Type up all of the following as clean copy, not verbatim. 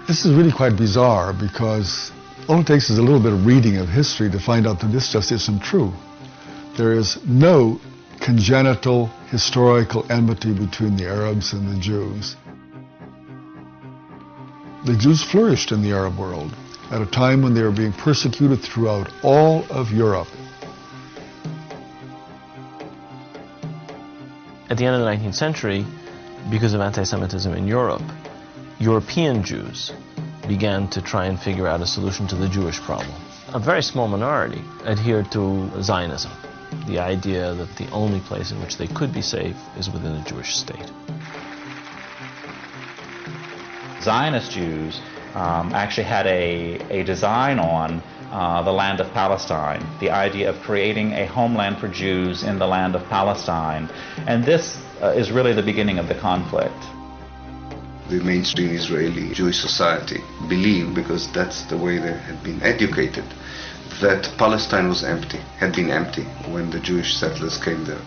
This is really quite bizarre because all it takes is a little bit of reading of history to find out that this just isn't true. There is no congenital historical enmity between the Arabs and the Jews. The Jews flourished in the Arab world at a time when they were being persecuted throughout all of Europe. At the end of the 19th century, because of anti-Semitism in Europe, European Jews began to try and figure out a solution to the Jewish problem. A very small minority adhered to Zionism, the idea that the only place in which they could be safe is within the Jewish state. Zionist Jews actually had a design on the land of Palestine, the idea of creating a homeland for Jews in the land of Palestine. And this is really the beginning of the conflict. The mainstream Israeli Jewish society believed, because that's the way they had been educated, that Palestine was empty, had been empty when the Jewish settlers came there.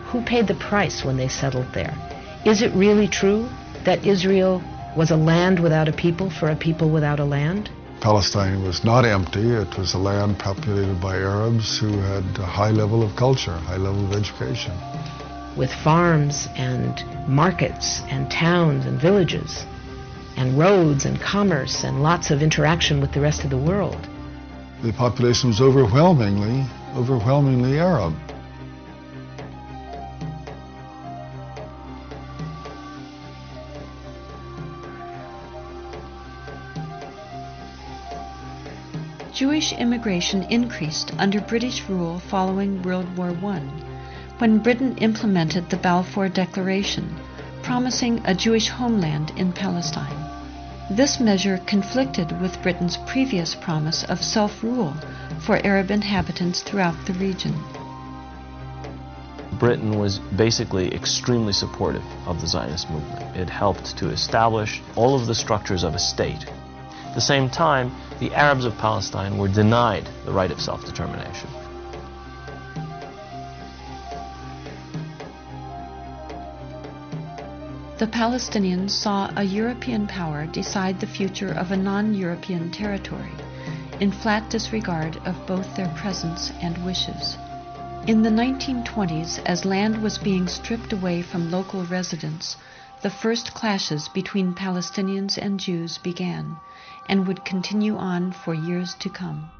Who paid the price when they settled there? Is it really true that Israel was a land without a people for a people without a land? Palestine was not empty. It was a land populated by Arabs who had a high level of culture, high level of education. With farms and markets and towns and villages and roads and commerce and lots of interaction with the rest of the world. The population was overwhelmingly Arab. Jewish immigration increased under British rule following World War I, when Britain implemented the Balfour Declaration, promising a Jewish homeland in Palestine. This measure conflicted with Britain's previous promise of self-rule for Arab inhabitants throughout the region. Britain was basically extremely supportive of the Zionist movement. It helped to establish all of the structures of a state. At the same time, the Arabs of Palestine were denied the right of self-determination. The Palestinians saw a European power decide the future of a non-European territory, in flat disregard of both their presence and wishes. In the 1920s, as land was being stripped away from local residents, the first clashes between Palestinians and Jews began, and would continue on for years to come.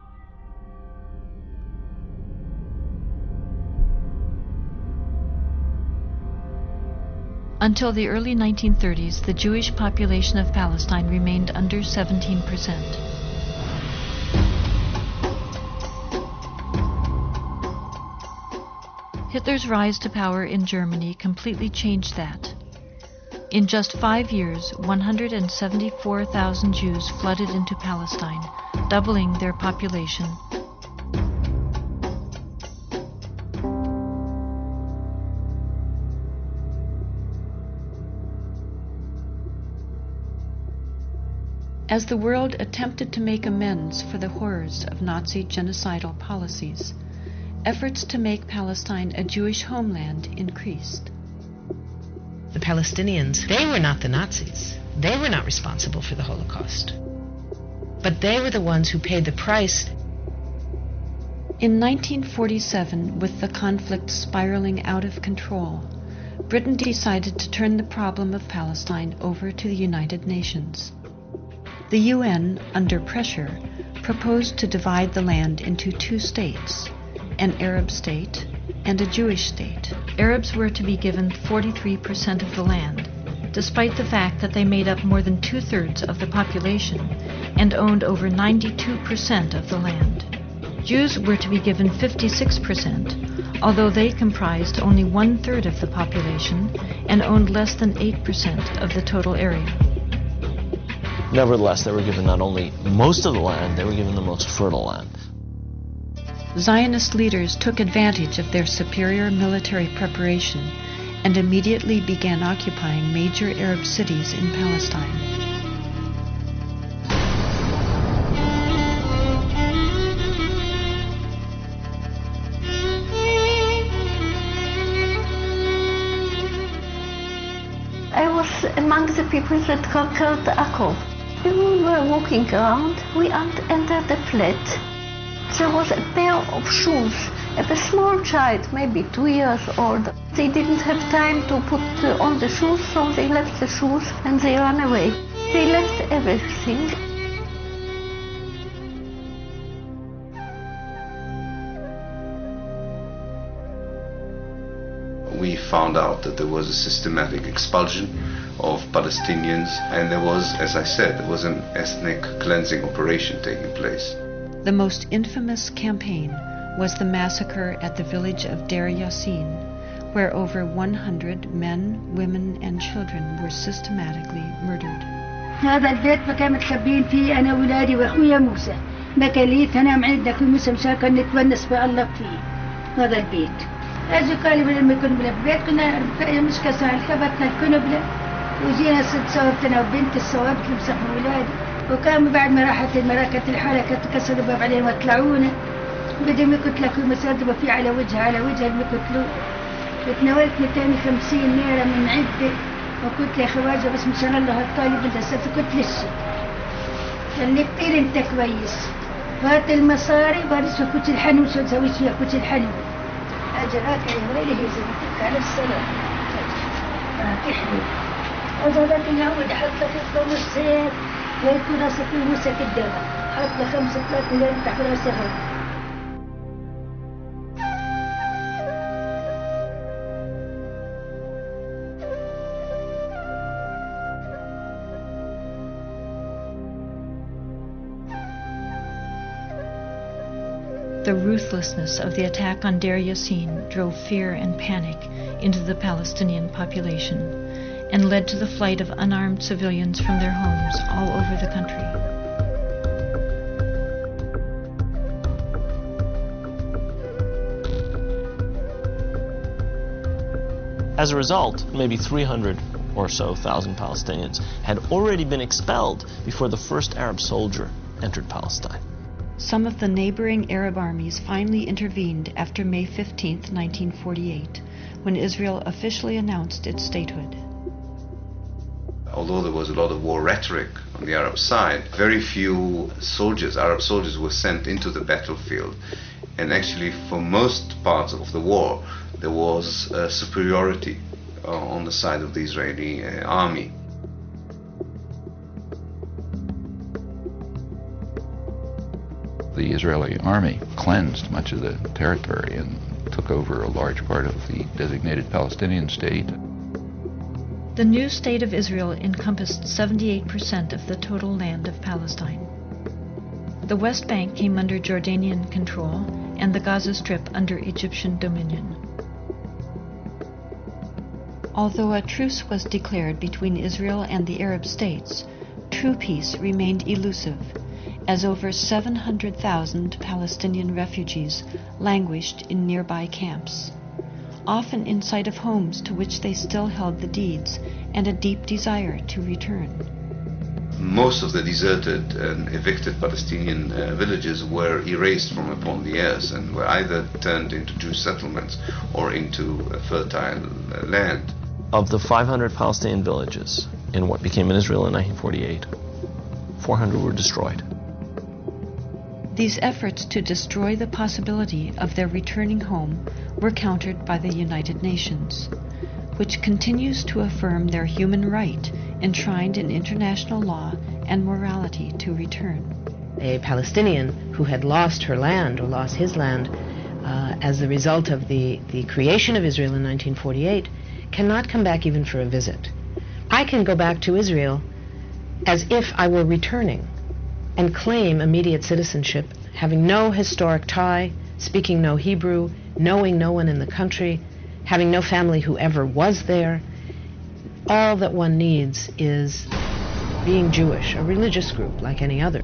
Until the early 1930s, the Jewish population of Palestine remained under 17%. Hitler's rise to power in Germany completely changed that. In just 5 years, 174,000 Jews flooded into Palestine, doubling their population. As the world attempted to make amends for the horrors of Nazi genocidal policies, efforts to make Palestine a Jewish homeland increased. The Palestinians, they were not the Nazis. They were not responsible for the Holocaust. But they were the ones who paid the price. In 1947, with the conflict spiraling out of control, Britain decided to turn the problem of Palestine over to the United Nations. The UN, under pressure, proposed to divide the land into 2 states, an Arab state and a Jewish state. Arabs were to be given 43% of the land, despite the fact that they made up more than 2/3 of the population and owned over 92% of the land. Jews were to be given 56%, although they comprised only 1/3 of the population and owned less than 8% of the total area. Nevertheless, they were given not only most of the land, they were given the most fertile land. Zionist leaders took advantage of their superior military preparation and immediately began occupying major Arab cities in Palestine. I was among the people President conquered Akko. When we were walking around, we entered the flat. There was a pair of shoes of a small child, maybe 2 years old. They didn't have time to put on the shoes, so they left the shoes and they ran away. They left everything. We found out that there was a systematic expulsion of Palestinians, and there was, as I said, there was an ethnic cleansing operation taking place. The most infamous campaign was the massacre at the village of Deir Yassin, where over 100 men, women, and children were systematically murdered. هذا البيت ما كان متخبين فيه أنا وولادي وأخويا موسى. ما كان لي تنام عندنا أخوي موسى مشان نتونس بالله فيه. هذا البيت. أجي قال لي لما كنا بالبيت كنا مش كسر خبطنا الكنبلة وجينا صورت أنا وبنتي الصواب تلبسها ولادي. وكان بعد ما راحت المراكة الحالة كانت كسر الباب علينا وطلعونا. بدهم يقتلوا أخوي مسدبة فيه على وجهها اللي يقتلوه. وتناولت 250 ليرة من عدة. وقلت يا خواجة بس مشان الله الطالب بدها سافر قلت لسه قال لي كتير انت كويس هات المصاري بارسوا كوتش الحنو شو تسوي فيها كوتش الحنو اجراك يا ويلي هي زي على السلام تحلو وزادك العود حط لك الخمسات ويكون راسك وموسك الدواء حط لك 5 مليون تحت راسها. The ruthlessness of the attack on Deir Yassin drove fear and panic into the Palestinian population and led to the flight of unarmed civilians from their homes all over the country. As a result, maybe 300 or so thousand Palestinians had already been expelled before the first Arab soldier entered Palestine. Some of the neighboring Arab armies finally intervened after May 15, 1948, when Israel officially announced its statehood. Although there was a lot of war rhetoric on the Arab side, very few soldiers, Arab soldiers, were sent into the battlefield. And actually, for most parts of the war, there was superiority on the side of the Israeli army. The Israeli army cleansed much of the territory and took over a large part of the designated Palestinian state. The new state of Israel encompassed 78% of the total land of Palestine. The West Bank came under Jordanian control and the Gaza Strip under Egyptian dominion. Although a truce was declared between Israel and the Arab states, true peace remained elusive, as over 700,000 Palestinian refugees languished in nearby camps, often in sight of homes to which they still held the deeds and a deep desire to return. Most of the deserted and evicted Palestinian villages were erased from upon the earth and were either turned into Jewish settlements or into fertile land. Of the 500 Palestinian villages in what became Israel in 1948, 400 were destroyed. These efforts to destroy the possibility of their returning home were countered by the United Nations, which continues to affirm their human right enshrined in international law and morality to return. A Palestinian who had lost her land or lost his land as the result of the creation of Israel in 1948 cannot come back even for a visit. I can go back to Israel as if I were returning and claim immediate citizenship, having no historic tie, speaking no Hebrew, knowing no one in the country, having no family who ever was there. All that one needs is being Jewish, a religious group like any other.